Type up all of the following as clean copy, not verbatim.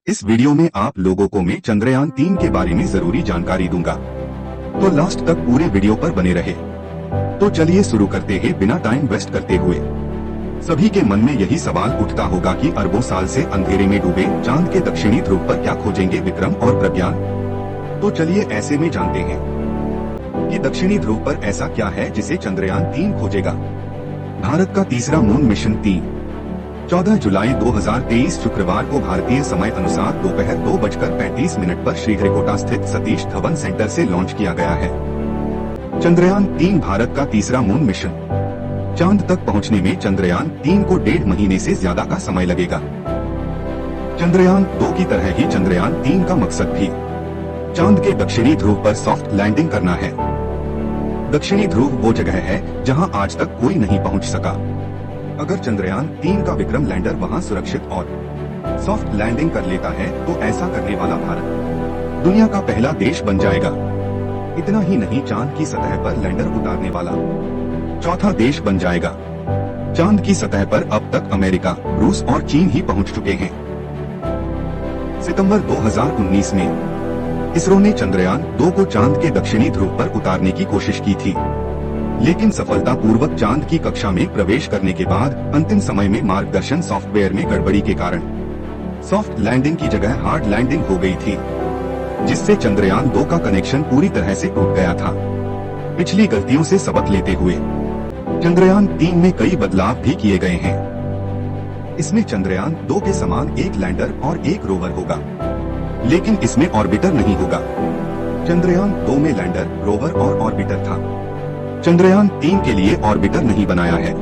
इस वीडियो में आप लोगों को मैं चंद्रयान 3 के बारे में जरूरी जानकारी दूंगा, तो लास्ट तक पूरे वीडियो पर बने रहे। तो चलिए शुरू करते हैं बिना टाइम वेस्ट करते हुए। सभी के मन में यही सवाल उठता होगा कि अरबों साल से अंधेरे में डूबे चांद के दक्षिणी ध्रुव पर क्या खोजेंगे विक्रम और प्रज्ञान। तो चलिए ऐसे में जानते हैं कि दक्षिणी ध्रुव पर ऐसा क्या है जिसे चंद्रयान 3 खोजेगा। भारत का तीसरा मून मिशन 14 जुलाई 2023 शुक्रवार को भारतीय समय अनुसार दोपहर 2:35 पर श्रीहरिकोटा स्थित सतीश धवन सेंटर से लॉन्च किया गया है। चंद्रयान 3 भारत का तीसरा मून मिशन। चांद तक पहुंचने में चंद्रयान 3 को 1.5 महीने से ज्यादा का समय लगेगा। चंद्रयान 2 की तरह ही चंद्रयान 3 का मकसद भी चांद के दक्षिणी ध्रुव पर सॉफ्ट लैंडिंग करना है। दक्षिणी ध्रुव वो जगह है जहां आज तक कोई नहीं पहुंच सका। अगर चंद्रयान 3 का विक्रम लैंडर वहां सुरक्षित और सॉफ्ट लैंडिंग कर लेता है तो ऐसा करने वाला भारत दुनिया का पहला देश बन जाएगा। इतना ही नहीं, चांद की सतह पर लैंडर उतारने वाला चौथा देश बन जाएगा। चांद की सतह पर अब तक अमेरिका, रूस और चीन ही पहुंच चुके हैं। सितंबर 2019 में इसरो ने चंद्रयान 2 को चांद के दक्षिणी ध्रुव पर उतारने की कोशिश की थी, लेकिन सफलतापूर्वक चांद की कक्षा में प्रवेश करने के बाद अंतिम समय में मार्गदर्शन सॉफ्टवेयर में गड़बड़ी के कारण सॉफ्ट लैंडिंग की जगह हार्ड लैंडिंग हो गई थी, जिससे चंद्रयान 2 का कनेक्शन पूरी तरह से टूट गया था। पिछली गलतियों से सबक लेते हुए चंद्रयान 3 में कई बदलाव भी किए गए हैं। इसमें चंद्रयान 2 के समान एक लैंडर और एक रोवर होगा, लेकिन इसमें ऑर्बिटर नहीं होगा। चंद्रयान 2 में लैंडर, रोवर और ऑर्बिटर था। चंद्रयान 3 के लिए ऑर्बिटर नहीं बनाया है।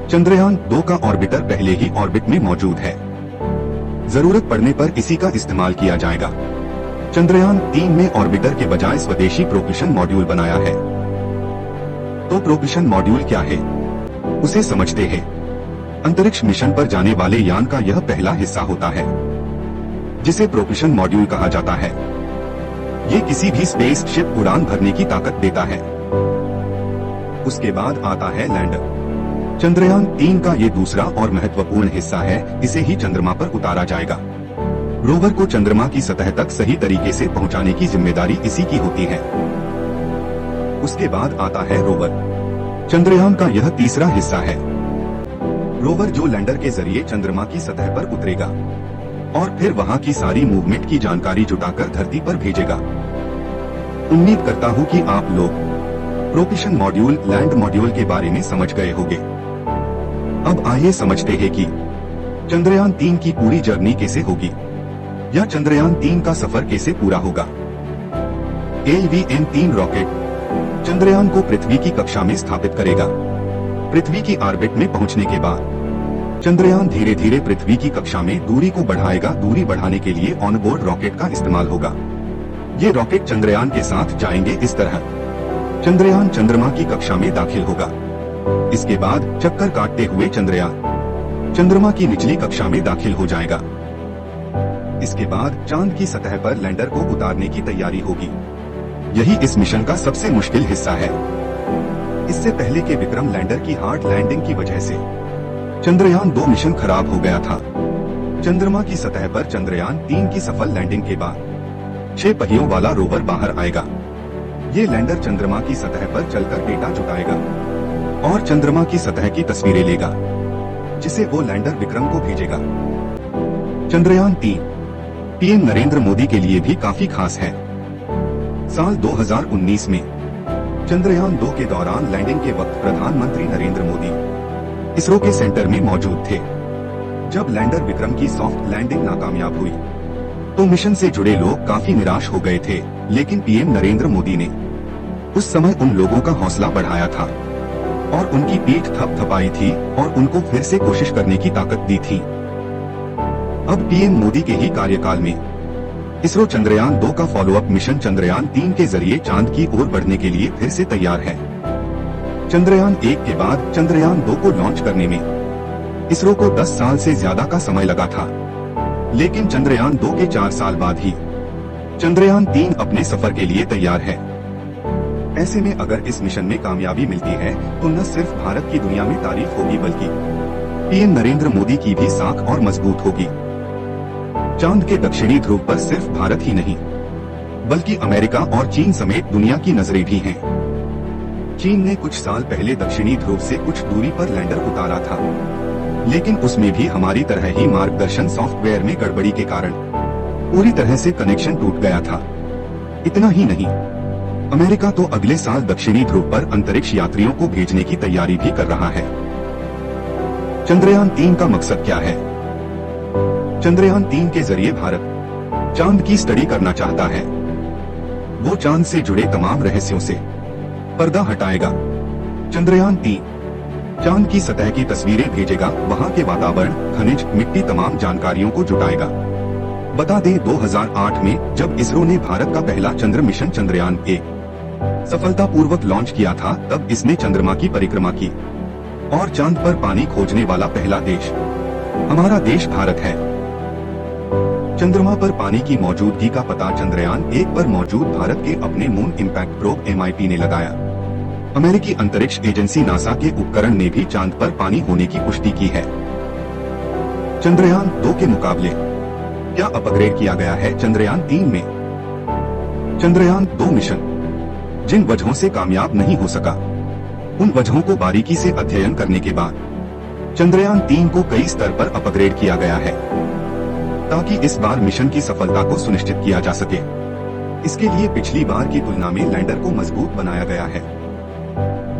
चंद्रयान 2 का ऑर्बिटर पहले ही ऑर्बिट में मौजूद है, जरूरत पड़ने पर इसी का इस्तेमाल किया जाएगा। चंद्रयान 3 में ऑर्बिटर के बजाय स्वदेशी प्रोपल्शन मॉड्यूल बनाया है। तो प्रोपल्शन मॉड्यूल क्या है, उसे समझते हैं। अंतरिक्ष मिशन पर जाने वाले यान का यह पहला हिस्सा होता है, जिसे प्रोपल्शन मॉड्यूल कहा जाता है। ये किसी भी स्पेस शिप उड़ान भरने की ताकत देता है। उसके बाद आता है लैंडर। चंद्रयान 3 का ये दूसरा और महत्वपूर्ण हिस्सा है, इसे ही चंद्रमा पर उतारा जाएगा। रोवर को चंद्रमा की सतह तक सही तरीके से पहुंचाने की जिम्मेदारी इसी की होती है। उसके बाद आता है रोवर। चंद्रयान का यह तीसरा हिस्सा है। रोवर जो लैंडर के जरिए चंद्रमा की सतह पर उतरेगा और फिर वहां की सारी मूवमेंट की जानकारी जुटाकर धरती पर भेजेगा। उम्मीद करता हूं कि आप लोग प्रोपल्शन मॉड्यूल, लैंड मॉड्यूल के बारे में समझ गए होंगे। अब आइए समझते हैं कि चंद्रयान 3 की पूरी जर्नी कैसे होगी, या चंद्रयान 3 का सफर कैसे पूरा होगा। LVM-3 रॉकेट चंद्रयान को पृथ्वी की कक्षा में स्थापित करेगा। पृथ्वी की ऑर्बिट में पहुंचने के बाद चंद्रयान धीरे धीरे पृथ्वी की कक्षा में दूरी को बढ़ाएगा। दूरी बढ़ाने के लिए ऑनबोर्ड रॉकेट का इस्तेमाल होगा। ये रॉकेट चंद्रयान के साथ जाएंगे। इस तरह चंद्रयान चंद्रमा की कक्षा में दाखिल होगा। इसके बाद चक्कर काटते हुए चंद्रयान चंद्रमा की निचली कक्षा में दाखिल हो जाएगा। इसके बाद चांद की सतह पर लैंडर को उतारने की तैयारी होगी। यही इस मिशन का सबसे मुश्किल हिस्सा है। इससे पहले के विक्रम लैंडर की हार्ड लैंडिंग की वजह से चंद्रयान 2 मिशन खराब हो गया था। चंद्रमा की सतह पर चंद्रयान 3 की सफल लैंडिंग के बाद 6 पहियों वाला रोवर बाहर आएगा। ये लैंडर चंद्रमा की सतह पर चलकर डेटा जुटाएगा और चंद्रमा की सतह की तस्वीरें लेगा, जिसे वो लैंडर विक्रम को भेजेगा। चंद्रयान 3 पीएम नरेंद्र मोदी के लिए भी काफी खास है। साल 2019 में चंद्रयान 2 के दौरान लैंडिंग के वक्त प्रधानमंत्री नरेंद्र मोदी इसरो के सेंटर में मौजूद थे। जब लैंडर विक्रम की सॉफ्ट लैंडिंग नाकामयाब हुई तो मिशन से जुड़े लोग काफी निराश हो गए थे, लेकिन पीएम नरेंद्र मोदी ने उस समय उन लोगों का हौसला बढ़ाया था और उनकी पीठ थपथपाई थी और उनको फिर से कोशिश करने की ताकत दी थी। अब पीएम मोदी के ही कार्यकाल में इसरो चंद्रयान 2 का फॉलोअप मिशन चंद्रयान 3 के जरिए चांद की ओर बढ़ने के लिए फिर से तैयार है। चंद्रयान 1 के बाद चंद्रयान 2 को लॉन्च करने में इसरो को 10 साल से ज्यादा का समय लगा था, लेकिन चंद्रयान 2 के 4 साल बाद ही चंद्रयान 3 अपने सफर के लिए तैयार है। ऐसे में अगर इस मिशन में कामयाबी मिलती है तो न सिर्फ भारत की दुनिया में तारीफ होगी, बल्कि पीएम नरेंद्र मोदी की भी साख और मजबूत होगी। चांद के दक्षिणी ध्रुव पर सिर्फ भारत ही नहीं बल्कि अमेरिका और चीन समेत दुनिया की नजरें भी हैं। चीन ने कुछ साल पहले दक्षिणी ध्रुव से कुछ दूरी पर लैंडर उतारा था, लेकिन उसमें भी हमारी तरह ही मार्गदर्शन सॉफ्टवेयर में गड़बड़ी के कारण पूरी तरह से कनेक्शन टूट गया था। इतना ही नहीं, अमेरिका तो अगले साल दक्षिणी ध्रुव पर अंतरिक्ष यात्रियों को भेजने की तैयारी भी कर रहा है। चंद्रयान 3 का मकसद क्या है? चंद्रयान 3 के जरिए भारत चांद की स्टडी करना चाहता है। वो चांद से जुड़े तमाम रहस्यों से पर्दा हटाएगा। चंद्रयान 3 चांद की सतह की तस्वीरें भेजेगा, वहां के वातावरण, खनिज, मिट्टी, तमाम जानकारियों को जुटाएगा। बता दें 2008 में जब इसरो ने भारत का पहला चंद्र मिशन चंद्रयान 1 सफलतापूर्वक लॉन्च किया था, तब इसने चंद्रमा की परिक्रमा की और चांद पर पानी खोजने वाला पहला देश हमारा देश भारत है। चंद्रमा पर पानी की मौजूदगी का पता चंद्रयान 1 पर मौजूद भारत के अपने मून इम्पैक्ट प्रोब MIP ने लगाया। अमेरिकी अंतरिक्ष एजेंसी नासा के उपकरण ने भी चांद पर पानी होने की पुष्टि की है। चंद्रयान 2 के मुकाबले क्या अपग्रेड किया गया है चंद्रयान 3 में? चंद्रयान 2 मिशन जिन वजहों से कामयाब नहीं हो सका, उन वजहों को बारीकी से अध्ययन करने के बाद चंद्रयान 3 को कई स्तर पर अपग्रेड किया गया है, ताकि इस बार मिशन की सफलता को सुनिश्चित किया जा सके। इसके लिए पिछली बार की तुलना में लैंडर को मजबूत बनाया गया है।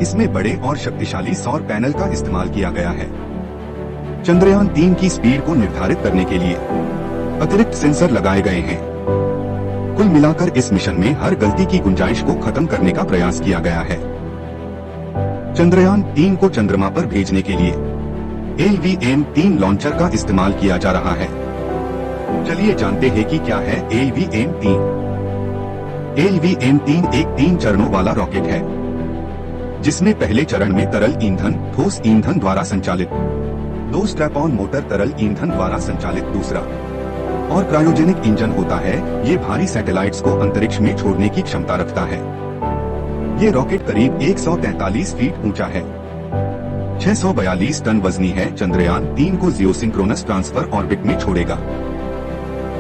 इसमें बड़े और शक्तिशाली सौर पैनल का इस्तेमाल किया गया है। चंद्रयान 3 की स्पीड को निर्धारित करने के लिए अतिरिक्त सेंसर लगाए गए हैं। कुल मिलाकर इस मिशन में हर गलती की गुंजाइश को खत्म करने का प्रयास किया गया है। चंद्रयान 3 को चंद्रमा पर भेजने के लिए LVM-3 लॉन्चर का इस्तेमाल किया जा रहा है। चलिए जानते हैं कि क्या है LVM-3। LVM-3 एक 3 चरणों वाला रॉकेट है, जिसमें पहले चरण में तरल ईंधन ठोस ईंधन द्वारा संचालित, 2 स्ट्रैप ऑन मोटर तरल ईंधन द्वारा संचालित दूसरा और क्रायोजेनिक इंजन होता है। ये भारी सैटेलाइट्स को अंतरिक्ष में छोड़ने की क्षमता रखता है। ये रॉकेट करीब 143 फीट ऊंचा है, 642 टन वजनी है। चंद्रयान 3 को जियोसिंक्रोनस ट्रांसफर ऑर्बिट में छोड़ेगा।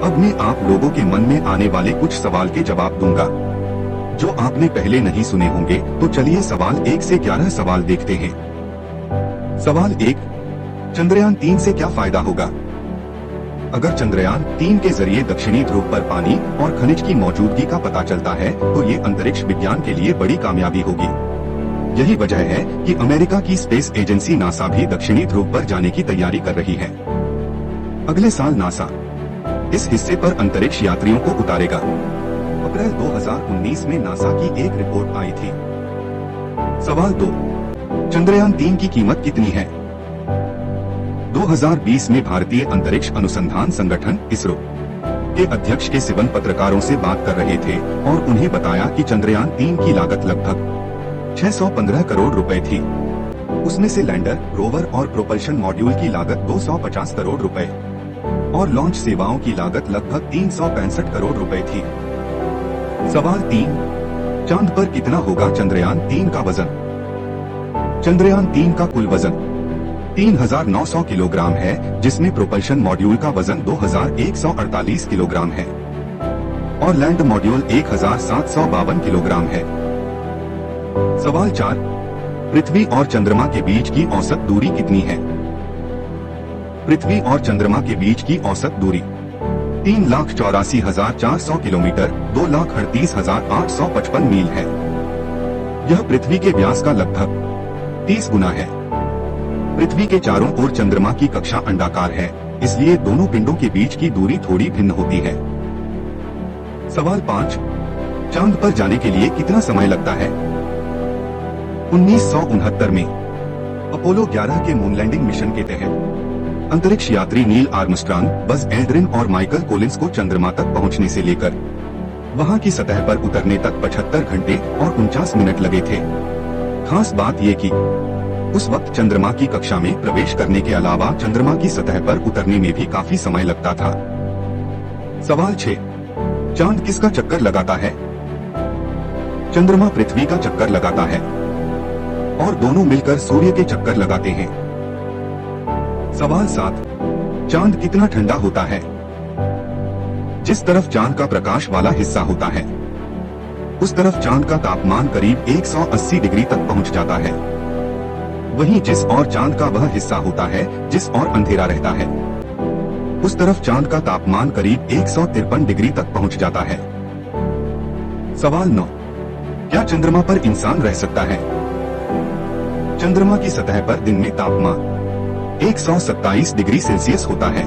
अब मैं आप लोगों के मन में आने वाले कुछ सवाल के जवाब दूंगा जो आपने पहले नहीं सुने होंगे। तो चलिए सवाल 1 से 11 सवाल देखते हैं। सवाल 1, चंद्रयान 3 से क्या फायदा होगा? अगर चंद्रयान 3 के जरिए दक्षिणी ध्रुव पर पानी और खनिज की मौजूदगी का पता चलता है, तो ये अंतरिक्ष विज्ञान के लिए बड़ी कामयाबी होगी। यही वजह है कि अमेरिका की स्पेस एजेंसी नासा भी दक्षिणी ध्रुव पर जाने की तैयारी कर रही है। अगले साल नासा इस हिस्से पर अंतरिक्ष यात्रियों को उतारेगा। अप्रैल 2019 में नासा की एक रिपोर्ट आई थी। सवाल 2, चंद्रयान 3 की कीमत कितनी है? 2020 में भारतीय अंतरिक्ष अनुसंधान संगठन इसरो के अध्यक्ष के सिवन पत्रकारों से बात कर रहे थे और उन्हें बताया कि चंद्रयान 3 की लागत लगभग 615 करोड़ रुपए थी। उसमें से लैंडर, रोवर और प्रोपल्शन मॉड्यूल की लागत 250 करोड़ रुपए और लॉन्च सेवाओं की लागत लगभग 365 करोड़ रुपए थी। सवाल 3, चांद पर कितना होगा चंद्रयान 3 का वजन? चंद्रयान 3 का कुल वजन 3900 किलोग्राम है, जिसमें प्रोपल्शन मॉड्यूल का वजन 2148 किलोग्राम है और लैंड मॉड्यूल 1752 किलोग्राम है। सवाल 4, पृथ्वी और चंद्रमा के बीच की औसत दूरी कितनी है? पृथ्वी और चंद्रमा के बीच की औसत दूरी 3,84,400 किलोमीटर 2,38,855 मील है। यह पृथ्वी के व्यास का लगभग 30 गुना है। पृथ्वी के चारों ओर चंद्रमा की कक्षा अंडाकार है, इसलिए दोनों पिंडों के बीच की दूरी थोड़ी भिन्न होती है। सवाल 5, चांद पर जाने के लिए कितना समय लगता है? 1969 में अपोलो 11 के मून लैंडिंग मिशन के तहत अंतरिक्ष यात्री नील आर्मस्ट्रांग, बज एल्ड्रिन और माइकल कोलिंस को चंद्रमा तक पहुंचने से लेकर वहां की सतह पर उतरने तक 75 घंटे और 49 मिनट लगे थे। खास बात ये कि उस वक्त चंद्रमा की कक्षा में प्रवेश करने के अलावा चंद्रमा की सतह पर उतरने में भी काफी समय लगता था। सवाल 6, चांद किसका चक्कर लगाता है? चंद्रमा पृथ्वी का चक्कर लगाता है और दोनों मिलकर सूर्य के चक्कर लगाते हैं। सवाल 7, चांद कितना ठंडा होता है? जिस तरफ चांद का प्रकाश वाला हिस्सा होता है उस तरफ चांद का तापमान करीब 180 डिग्री तक पहुंच जाता है। वहीं जिस और चांद का वह हिस्सा होता है जिस और अंधेरा रहता है उस तरफ चांद का तापमान करीब 153 डिग्री तक पहुंच जाता है। सवाल 9, क्या चंद्रमा पर इंसान रह सकता है? चंद्रमा की सतह पर दिन में तापमान 127 डिग्री सेल्सियस होता है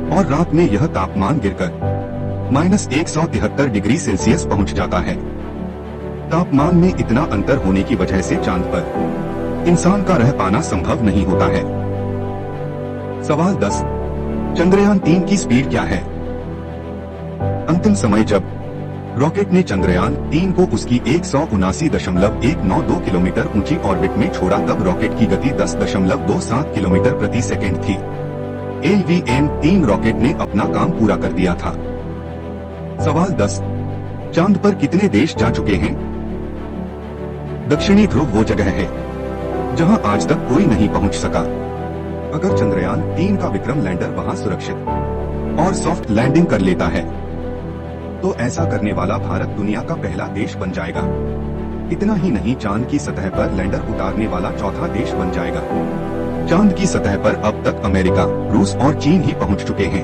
और रात में यह तापमान गिरकर -173 डिग्री सेल्सियस पहुंच जाता है। तापमान में इतना अंतर होने की वजह से चांद पर इंसान का रह पाना संभव नहीं होता है। सवाल 10, चंद्रयान 3 की स्पीड क्या है? अंतिम समय जब रॉकेट ने चंद्रयान 3 को उसकी 179.192 किलोमीटर ऊंची ऑर्बिट में छोड़ा तब रॉकेट की गति 10.27 किलोमीटर प्रति सेकंड थी। LVM-3 रॉकेट ने अपना काम पूरा कर दिया था। सवाल 10, चांद पर कितने देश जा चुके हैं? दक्षिणी ध्रुव वो जगह है जहां आज तक कोई नहीं पहुंच सका। अगर चंद्रयान 3 का विक्रम लैंडर वहां सुरक्षित और सॉफ्ट लैंडिंग कर लेता है तो ऐसा करने वाला भारत दुनिया का पहला देश बन जाएगा। इतना ही नहीं, चांद की सतह पर लैंडर उतारने वाला चौथा देश बन जाएगा। चांद की सतह पर अब तक अमेरिका, रूस और चीन ही पहुंच चुके हैं।